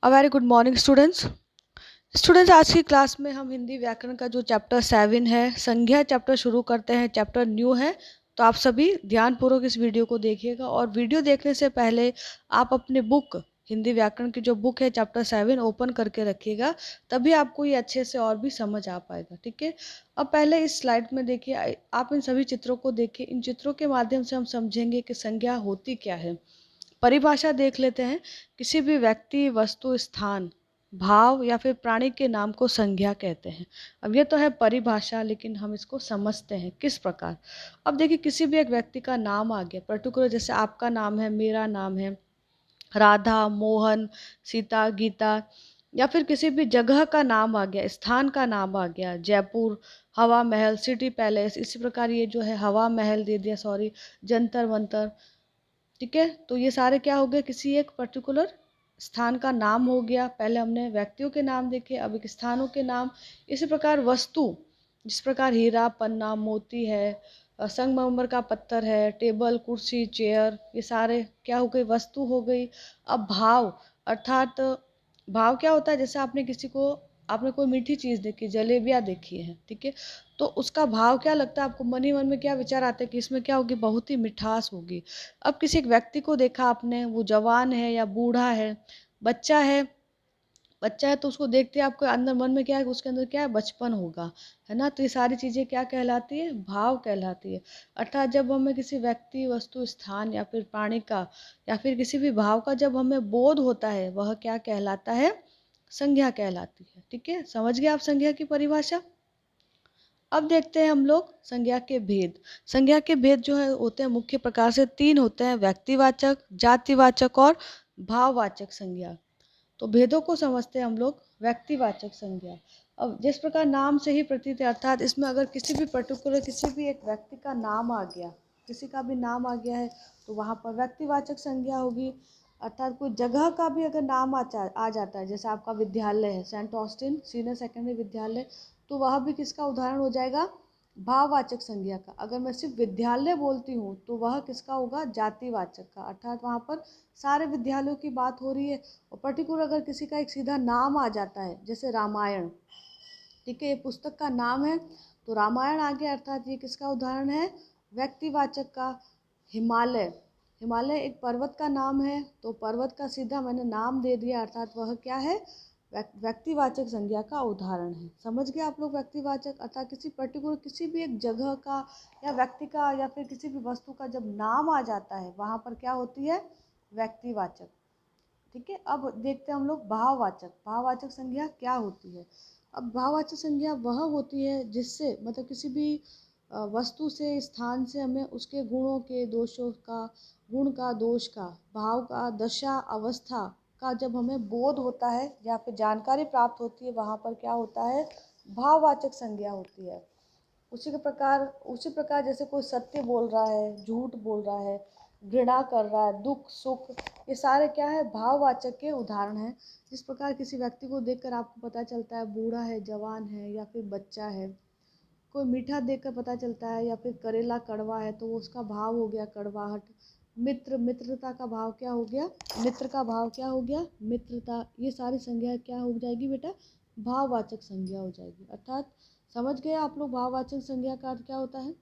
A very good morning students. आज की class में हम हिंदी व्याकरण का जो चैप्टर 7 है संज्ञा चैप्टर शुरू करते हैं। चैप्टर न्यू है, तो आप सभी ध्यानपूर्वक इस वीडियो को देखिएगा। और वीडियो देखने से पहले आप अपने बुक हिंदी व्याकरण की जो बुक है चैप्टर 7 ओपन करके रखिएगा, तभी आपको ये अच्छे से और भी समझ आ पाएगा। ठीक है, अब पहले इस स्लाइड में देखिए, आप इन सभी चित्रों को देखिए। इन चित्रों के माध्यम से हम समझेंगे कि संज्ञा होती क्या है। परिभाषा देख लेते हैं। किसी भी व्यक्ति, वस्तु, स्थान, भाव या फिर प्राणी के नाम को संज्ञा कहते हैं। अब ये तो है परिभाषा, लेकिन हम इसको समझते हैं किस प्रकार। अब देखिए, किसी भी एक व्यक्ति का नाम आ गया पर्टिकुलर, जैसे आपका नाम है, मेरा नाम है, राधा, मोहन, सीता, गीता, या फिर किसी भी जगह का नाम आ गया, स्थान का नाम आ गया, जयपुर, हवा महल, सिटी पैलेस। इसी प्रकार ये जो है हवा महल दे दिया, सॉरी, जंतर मंतर। ठीक है, तो ये सारे क्या हो गए, किसी एक पर्टिकुलर स्थान का नाम हो गया। पहले हमने व्यक्तियों के नाम देखे, अब एक स्थानों के नाम। इसी प्रकार वस्तु, जिस प्रकार हीरा, पन्ना, मोती है, संगमरमर का पत्थर है, टेबल, कुर्सी, चेयर, ये सारे क्या हो गई, वस्तु हो गई। अब भाव, अर्थात भाव क्या होता है, जैसे आपने कोई मीठी चीज़ देखी, जलेबियाँ देखी है, ठीक है, तो उसका भाव क्या लगता है आपको, मन ही मन में क्या विचार आते हैं कि इसमें क्या होगी, बहुत ही मिठास होगी। अब किसी एक व्यक्ति को देखा आपने, वो जवान है या बूढ़ा है, बच्चा है, बच्चा है तो उसको देखते हैं आपको अंदर मन में क्या है, उसके अंदर क्या है, बचपन होगा, है ना। तो ये सारी चीज़ें क्या कहलाती है, भाव कहलाती है। अर्थात जब हमें किसी व्यक्ति, वस्तु, स्थान या फिर प्राणी का या फिर किसी भी भाव का जब हमें बोध होता है, वह क्या कहलाता है, संज्ञा कहलाती है। ठीक है, समझ गए आप संज्ञा की परिभाषा। अब देखते हैं हम लोग संज्ञा के भेद। संज्ञा के भेद जो है होते हैं मुख्य प्रकार से 3 होते हैं: व्यक्तिवाचक, जातिवाचक और भाववाचक संज्ञा। तो भेदों को समझते हैं हम लोग। व्यक्तिवाचक संज्ञा, अब जिस प्रकार नाम से ही प्रतीत है, अर्थात इसमें अगर किसी भी पर्टिकुलर, किसी भी एक व्यक्ति का नाम आ गया, किसी का भी नाम आ गया है, तो वहाँ पर व्यक्तिवाचक संज्ञा होगी। अर्थात कोई जगह का भी अगर नाम आ जाता है, जैसे आपका विद्यालय है सेंट ऑस्टिन सीनियर सेकेंडरी विद्यालय, तो वह भी किसका उदाहरण हो जाएगा, भाववाचक संज्ञा का। अगर मैं सिर्फ विद्यालय बोलती हूँ तो वह किसका होगा, जातिवाचक का। अर्थात वहाँ पर सारे विद्यालयों की बात हो रही है। और पर्टिकुलर अगर किसी का एक सीधा नाम आ जाता है, जैसे रामायण, ठीक है, ये पुस्तक का नाम है, तो रामायण आ गया, अर्थात ये किसका उदाहरण है, व्यक्तिवाचक का। हिमालय, हिमालय एक पर्वत का नाम है, तो पर्वत का सीधा मैंने नाम दे दिया, अर्थात वह क्या है, व्यक्तिवाचक संज्ञा का उदाहरण है। समझ गए आप लोग व्यक्तिवाचक, अर्थात किसी पर्टिकुलर, किसी भी एक जगह का या व्यक्ति का या फिर किसी भी वस्तु का जब नाम आ जाता है, वहाँ पर क्या होती है, व्यक्तिवाचक। ठीक है, अब देखते हैं हम लोग भाववाचक। भाववाचक संज्ञा क्या होती है। अब भाववाचक संज्ञा वह होती है जिससे, मतलब किसी भी वस्तु से, स्थान से हमें उसके गुणों के, दोषों का, गुण का, दोष का, भाव का, दशा, अवस्था का जब हमें बोध होता है या फिर जानकारी प्राप्त होती है, वहाँ पर क्या होता है, भाववाचक संज्ञा होती है। उसी प्रकार जैसे कोई सत्य बोल रहा है, झूठ बोल रहा है, घृणा कर रहा है, दुख, सुख, ये सारे क्या है, भाववाचक के उदाहरण हैं। जिस प्रकार किसी व्यक्ति को देखकर आपको पता चलता है बूढ़ा है, जवान है या फिर बच्चा है। कोई मीठा देखकर पता चलता है, या फिर करेला कड़वा है तो वो उसका भाव हो गया कड़वाहट। मित्र, मित्रता का भाव क्या हो गया, मित्र का भाव क्या हो गया, मित्रता। ये सारी संज्ञा क्या हो जाएगी बेटा, भाववाचक संज्ञा हो जाएगी। अर्थात समझ गए आप लोग भाववाचक संज्ञा का अर्थ क्या होता है।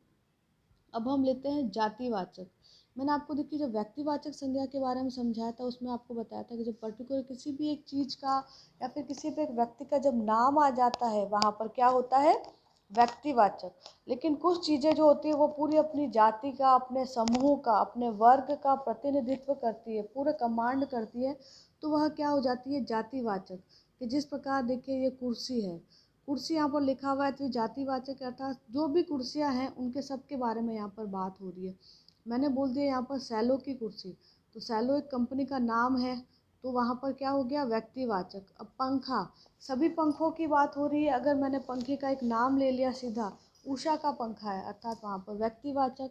अब हम लेते हैं जातिवाचक। मैंने आपको देखिए जब व्यक्तिवाचक संज्ञा के बारे में समझाया था, उसमें आपको बताया था कि जब पर्टिकुलर किसी भी एक चीज़ का या फिर किसी भी एक व्यक्ति का जब नाम आ जाता है, वहाँ पर क्या होता है, व्यक्तिवाचक। लेकिन कुछ चीज़ें जो होती है वो पूरी अपनी जाति का, अपने समूह का, अपने वर्ग का प्रतिनिधित्व करती है, पूरा कमांड करती है, तो वह क्या हो जाती है, जातिवाचक। कि जिस प्रकार देखिए ये कुर्सी है, कुर्सी यहाँ पर लिखा हुआ है, तो ये जातिवाचक, अर्थात जो भी कुर्सियाँ हैं उनके सब के बारे में यहाँ पर बात हो रही है। मैंने बोल दिया यहाँ पर सैलो की कुर्सी, तो सैलो एक कंपनी का नाम है, तो वहाँ पर क्या हो गया, व्यक्तिवाचक। अब पंखा, सभी पंखों की बात हो रही है, अगर मैंने पंखे का एक नाम ले लिया सीधा, उषा का पंखा है, अर्थात वहाँ पर व्यक्तिवाचक।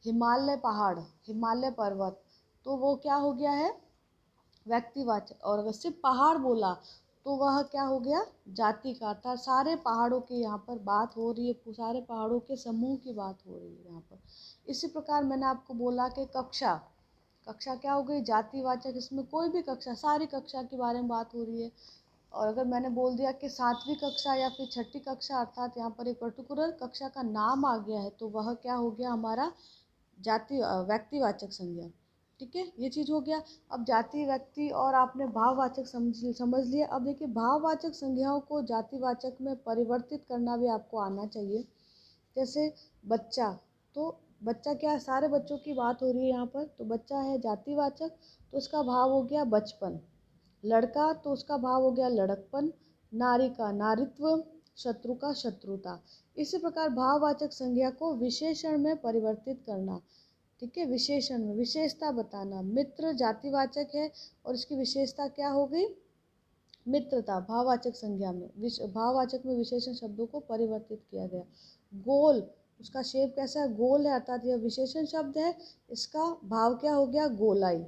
हिमालय पहाड़, हिमालय पर्वत, तो वो क्या हो गया है, व्यक्तिवाचक। और अगर सिर्फ पहाड़ बोला तो वह क्या हो गया, जाति का। अर्थात सारे पहाड़ों की यहाँ पर बात हो रही है, सारे पहाड़ों के समूह की बात हो रही है यहाँ पर। इसी प्रकार मैंने आपको बोला कि कक्षा, कक्षा क्या हो गई, जातिवाचक। इसमें कोई भी कक्षा, सारी कक्षा के बारे में बात हो रही है। और अगर मैंने बोल दिया कि 7वीं कक्षा या फिर 6ठी कक्षा, अर्थात यहाँ पर एक पर्टिकुलर कक्षा का नाम आ गया है, तो वह क्या हो गया हमारा व्यक्तिवाचक संज्ञा। ठीक है, ये चीज़ हो गया। अब जाति, व्यक्ति और आपने भाववाचक समझ लिया। अब देखिए, भाववाचक संज्ञाओं को जातिवाचक में परिवर्तित करना भी आपको आना चाहिए। जैसे बच्चा, तो बच्चा क्या है, सारे बच्चों की बात हो रही है यहाँ पर, तो बच्चा है जातिवाचक, तो उसका भाव हो गया बचपन। लड़का, तो उसका भाव हो गया लड़कपन। नारी का नारीत्व। शत्रु का शत्रुता। इसी प्रकार भाववाचक संज्ञा को विशेषण में परिवर्तित करना। ठीक है, विशेषण में विशेषता बताना। मित्र जातिवाचक है और इसकी विशेषता क्या हो गई, मित्रता। भाववाचक संज्ञा में भाववाचक में विशेषण शब्दों को परिवर्तित किया गया। गोल, उसका शेप कैसा है, गोल है, अर्थात यह विशेषण शब्द है, इसका भाव क्या हो गया, गोलाई।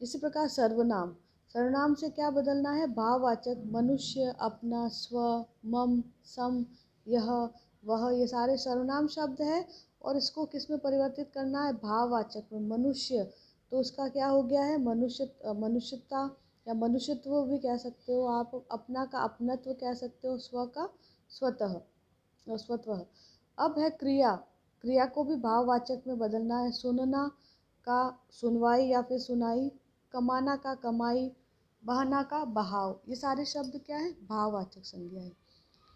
इसी प्रकार सर्वनाम, सर्वनाम से क्या बदलना है, भाववाचक। मनुष्य, अपना, स्व, मम, सम, यह, वह, ये सारे सर्वनाम शब्द है और इसको किस में परिवर्तित करना है, भाववाचक में। मनुष्य, तो उसका क्या हो गया है, मनुष्यता या मनुष्यत्व भी कह सकते हो आप। अपना का अपनत्व कह सकते हो। स्व का स्वतः, स्वत्व। अब है क्रिया, क्रिया को भी भाववाचक में बदलना है। सुनना का सुनवाई या फिर सुनाई। कमाना का कमाई। बहाना का बहाव। ये सारे शब्द क्या है, भाववाचक संज्ञा है।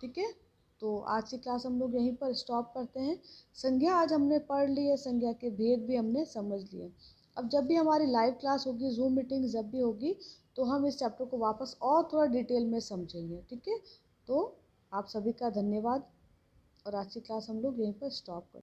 ठीक है, तो आज की क्लास हम लोग यहीं पर स्टॉप करते हैं। संज्ञा आज हमने पढ़ ली है, संज्ञा के भेद भी हमने समझ लिए। अब जब भी हमारी लाइव क्लास होगी, जूम मीटिंग जब भी होगी, तो हम इस चैप्टर को वापस और थोड़ा डिटेल में समझेंगे। ठीक है, तो आप सभी का धन्यवाद और आज की क्लास हम लोग यहीं पर स्टॉप करते हैं।